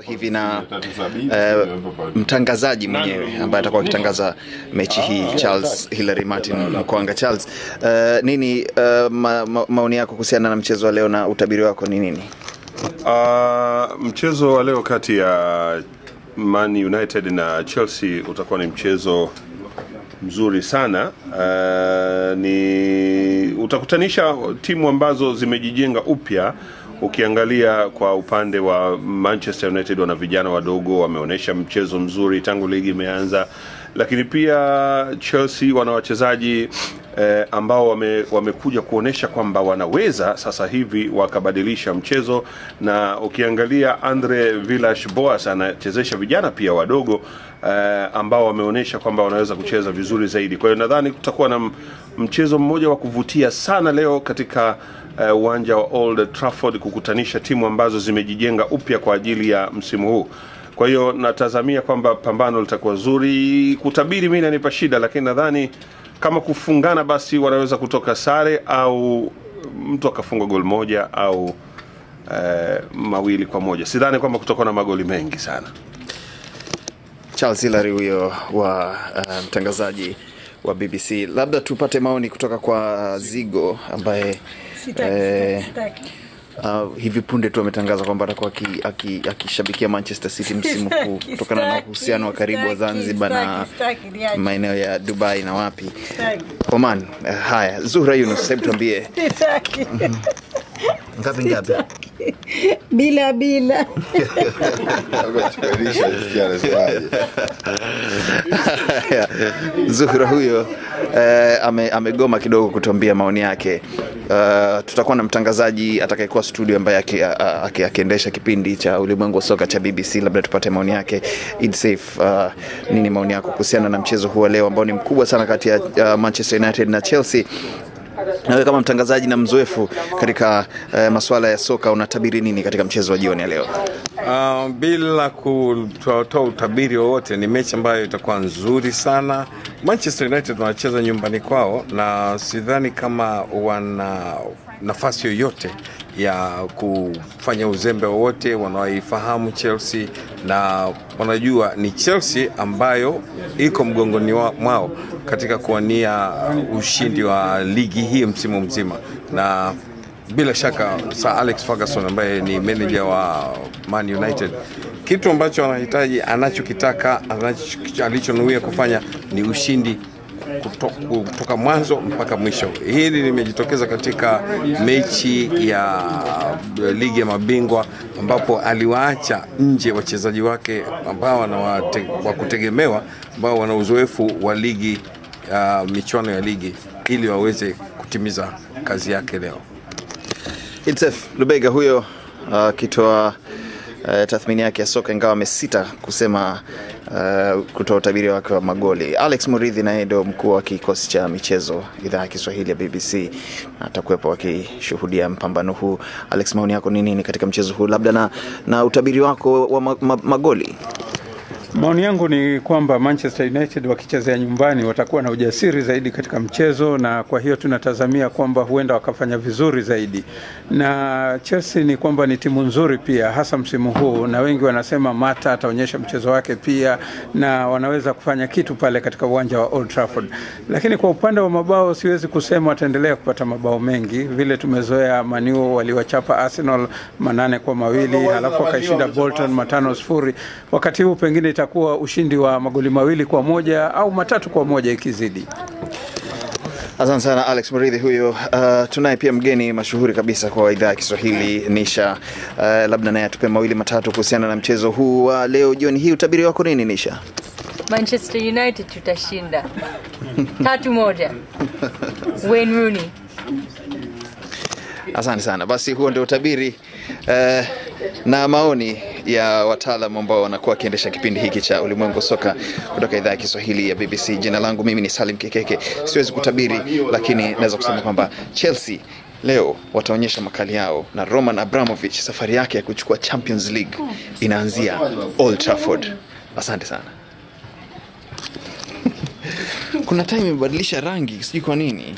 Hivi na mtangazaji mwenyewe ambaye atakuwa akitangaza mechi hii, Charles Hilary Martin Mkwanga. Charles, nini maoni yako kuhusiana na mchezo wa leo na utabiri wako ni nini? Mchezo wa leo kati ya Man United na Chelsea utakuwa ni mchezo mzuri sana. Utakutanisha timu ambazo zimejijenga upya. Ukiangalia kwa upande wa Manchester United, wana vijana wadogo, wameonyesha mchezo mzuri tangu ligi imeanza, lakini pia Chelsea wana wachezaji ambao wamekuja kuonesha kwamba wanaweza sasa hivi wakabadilisha mchezo. Na ukiangalia Andre Villas-Boas anachezesha vijana pia wadogo ambao wameonyesha kwamba wanaweza kucheza vizuri zaidi. Kwa hiyo nadhani kutakuwa na mchezo mmoja wa kuvutia sana leo katika uwanja wa Old Trafford, kukutanisha timu ambazo zimejijenga upya kwa ajili ya msimu huu. Kwa hiyo natazamia kwamba pambano litakuwa zuri. Kutabiri mimi inanipa shida, lakini nadhani kama kufungana basi wanaweza kutoka sare au mtu akafunga goli moja au 2-1. Sidhani kwamba kutakuwa na magoli mengi sana. Charles Hilary huyo wa mtangazaji wa BBC. Labda tupate maoni kutoka kwa Zigo ambaye hivi punde tu ametangaza kwamba atakuwa akishabikia Manchester City msimu huu kutokana na uhusiano wa karibu wa Zanzibar na maeneo ya Dubai na wapi. Oman. Haya, Zuhra Yunus, hebu tuambie. Ngapi? Bila. Zuhra huyo amegoma kidogo kutuambia maoni yake. Tutakuwa na mtangazaji atakayekuwa studio ambaye akiendesha kipindi cha Ulimwengu wa Soka cha BBC. Labda tupate maoni yake. Eid Saif, nini maoni yako kuhusiana na mchezo huu leo ambao ni mkubwa sana kati ya Manchester United na Chelsea? Nawe kama mtangazaji na mzoefu katika masuala ya soka, unatabiri nini katika mchezo wa jioni ya leo? Bila kutoa utabiri wowote, ni mechi ambayo itakuwa nzuri sana. Manchester United wanacheza nyumbani kwao na sidhani kama wana nafasi yoyote ya kufanya uzembe wowote. Wanaifahamu Chelsea na wanajua ni Chelsea ambayo iko mgongoni mwao katika kuwania ushindi wa ligi hii msimu mzima. Na bila shaka Sir Alex Ferguson ambaye ni manager wa Man United, kitu ambacho anahitaji, anachokitaka, alichonuia kufanya ni ushindi kutoka mwanzo mpaka mwisho. Hili limejitokeza katika mechi ya ligi ya mabingwa ambapo aliwaacha nje wachezaji wake ambao wa kutegemewa, ambao wana uzoefu wa ligi, michuano ya ligi, ili waweze kutimiza kazi yake leo. Itzef Lubega huyo kitoa tathmini yake ya soka, ingawa amesita kusema kutoa utabiri wake wa magoli. Alex Muridhi naye ndio mkuu wa kikosi cha michezo idhaa ya Kiswahili ya BBC, atakuwepo akishuhudia mpambano huu. Alex, maoni yako ni nini katika mchezo huu, labda na utabiri wako wa magoli? Maoni yangu ni kwamba Manchester United wakichezea nyumbani watakuwa na ujasiri zaidi katika mchezo, na kwa hiyo tunatazamia kwamba huenda wakafanya vizuri zaidi. Na Chelsea ni kwamba ni timu nzuri pia, hasa msimu huu, na wengi wanasema Mata ataonyesha mchezo wake pia na wanaweza kufanya kitu pale katika uwanja wa Old Trafford. Lakini kwa upande wa mabao siwezi kusema wataendelea kupata mabao mengi vile tumezoea. Man U waliwachapa Arsenal 8-2, halafu wakaishinda Bolton 5-0. Wakati huu pengine itakuwa ushindi wa magoli 2-1 au 3-1 ikizidi. Asante sana Alex Muridhi huyo. Tunaye pia mgeni mashuhuri kabisa kwa idhaa ya Kiswahili, Nisha. Labda naye atupe mawili matatu kuhusiana na mchezo huu wa leo jioni hii. Utabiri wako nini, Nisha? Manchester United tutashinda 3-1. Wayne Rooney. Asante sana. Basi huo ndio utabiri na maoni ya wataalamu ambao wanakuwa wakiendesha kipindi hiki cha Ulimwengu Soka kutoka idhaa ya Kiswahili ya BBC. Jina langu mimi ni Salim Kekeke. Siwezi kutabiri, lakini naweza kusema kwamba Chelsea leo wataonyesha makali yao, na Roman Abramovich safari yake ya kuchukua Champions League inaanzia Old Trafford. Asante sana. Kuna time imebadilisha rangi, sijui kwa nini.